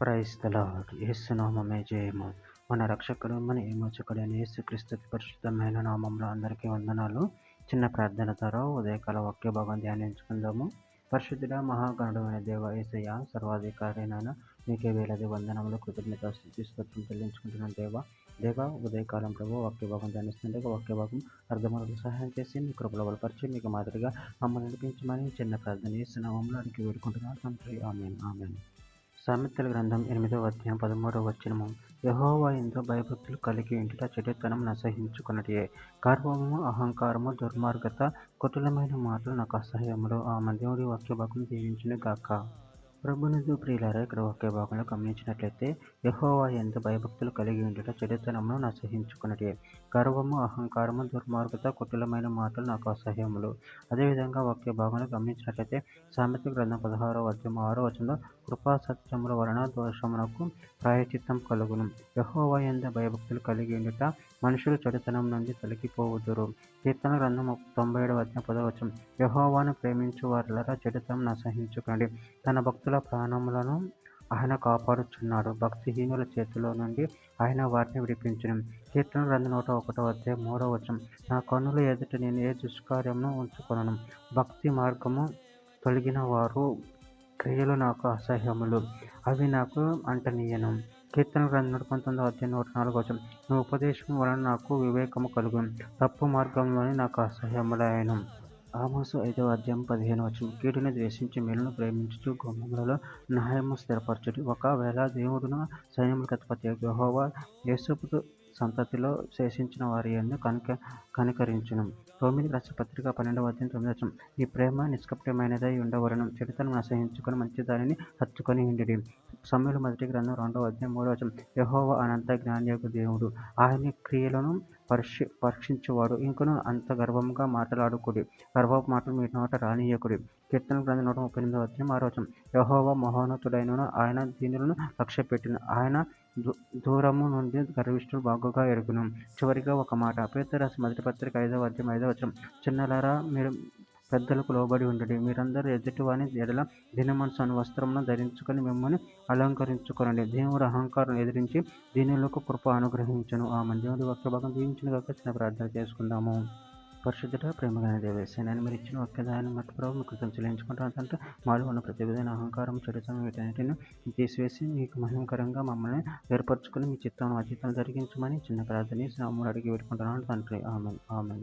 Praise the lord. యేసునామమే జయము. మన రక్షకుడు మన విమోచకుడైన యేసుక్రీస్తు పరిశుద్ధమైన నామంలో అందరికీ వందనాలు. చిన్న ప్రార్థన ద్వారా ఉదయకాల వాక్య భాగం ధ్యానించుకుందాము. పరిశుద్ధుడ మహాగణుడు అయిన దేవ యేసయ్య, సర్వాధికారైన మీకే వేలాది వందనములు, కృతజ్ఞత స్తుతి స్తోత్రం చెల్లించుకుంటున్నాను దేవ. ఉదయకాలం ప్రభు వాక్య భాగం ధ్యానిస్తుంటే వాక్య భాగం అర్థమవులకు సహాయం చేసి మీ కృపలో బలపరిచి మీకు మాదిరిగా మమ్మల్ని నడిపించమని చిన్న ప్రార్థన యేసునామంలో అడిగి వేడుకుంటున్నాను తండ్రి. ఆమేన్ ఆమేన్. సామెతల గ్రంథం 8వ అధ్యాయం 13వ వచనము. యెహోవా యందు భయభక్తులు కలిగి ఉండుట చెడుతనం నసహించుకొనుటయే. గర్వము, అహంకారము, దుర్మార్గత, కుటిలమైన మాటలు నాకు అసహ్యములు. ఆమె దేవుడి వాక్య భాగం దీవించును గాక. ప్రభునందు ప్రియులారా, ఇక్కడ వాక్య భాగంలో గమనించినట్లయితే యెహోవా యందు భయభక్తులు కలిగి ఉండుట చెడుతనమును నసహించుకొనుటయే. గర్వము, అహంకారము, దుర్మార్గత, కుటిలమైన మాటలు నాకు అసహ్యములు. అదేవిధంగా వాక్య భాగంలో గమనించినట్లయితే సామెతల గ్రంథం 16వ అధ్యాయం 6వ వచనంలో కృపా సత్యముల వలన దోషమునకు ప్రాయశ్చిత్తం కలుగును. యెహోవా యందు భయభక్తులు కలిగి ఉండుట మనుషులు చెడుతనం నుండి తొలగిపోవుదురు. కీర్తన గ్రంథం 97వ అధ్యాయం 10వ వచనం. యెహోవాను ప్రేమించు వారలారా చెడుతనం నసహించుకొనుడి. తన భక్తుల ప్రాణములను ఆయన కాపాడుచున్నాడు. భక్తిహీనుల చేతిలో నుండి ఆయన వారిని విడిపించును. కీర్తన గ్రంథం 101వ అధ్యాయం 3వ వచనం. నా కన్నుల ఎదుట నేను ఏ దుష్కార్యమును ఉంచుకొనను. భక్తి మార్గము తొలగిన వారు క్రియలు నాకు అసహ్యములు, అవి నాకు అంటనీయను. కీర్తన గ్రంథం 19వ అధ్యాయం 104వ వచనం. నీ ఉపదేశం వలన నాకు వివేకము కలుగును. తప్పు మార్గంలోని నాకు అసహ్యములైన. ఆమోసు 5వ అధ్యాయం 15వ వచనం. కీడును ద్వేషించి మేలును ప్రేమించుచు గుమ్మములలో న్యాయము స్థిరపరచుడి. ఒకవేళ దేవుడును సైన్యములకు అధిపతి యెహోవా యోసేపు సంతతిలో శేషించిన వారి యందు కనికరించును. రోమీయులకు రాసిన పత్రిక 12వ అధ్యాయం 9వ వచనం. నీ ప్రేమ నిష్కపటమైనదై ఉండవలెను. చెడుతనం నసహించుకొని మంచి దానిని హత్తుకొని ఉండుడి. సమూయేలు మొదటి గ్రంథం 2వ అధ్యాయం 3వ వచనం. యెహోవా అనంత జ్ఞానియగు దేవుడు, ఆయన క్రియలను పరీక్షించువాడు. ఇంకను అంత గర్వముగా మాట్లాడుకుడి. గర్వపు మాటలు మీ నోట రానియ్యకుడి. కీర్తన గ్రంథం 138వ అధ్యాయం 6వ వచనం. యెహోవా మహోన్నతుడైనను, ఆయన దీనులను లక్ష్యపెట్టును. ఆయన దూరము నుండి గర్విష్ఠులు బాగుగా ఎరుగును. చివరిగా ఒక మాట. పేతురు రాసిన మొదటి పత్రిక 5వ అధ్యాయం 5వ వచనం. చిన్నలారా, మీరు పెద్దలకు లోబడి ఉండుడి. మీరందరూ ఎదుటివాని ఎడల దీనమనసు అను వస్త్రమును ధరించుకొని మిమ్మల్ని అలంకరించుకొనండి. దేవుడు అహంకారం ఎదిరించి దీనులకు కృప అనుగ్రహించును. ఆమె దేవుడి వాక్య భాగం దీవించిన గాక. చిన్న ప్రార్థన చేసుకుందాము. పరిశుద్ధుడ, ప్రేమగల దేవేశ, నేను మీరు ఇచ్చిన వాక్యదాన్ని మట్టి ప్రభు మీకు చెల్లించుకుంటాను అంటే మాలో ఉన్న ప్రతి విధమైన అహంకారం, చెడుతనం వీటన్నిటిని తీసివేసి మీకు మహిమకరంగా మమ్మల్ని ఏర్పరచుకుని మీ చిత్తం అతీతం జరిగించమని చిన్న ప్రార్థన అడిగి పెట్టుకుంటున్నాను తండ్రి. Amen amen.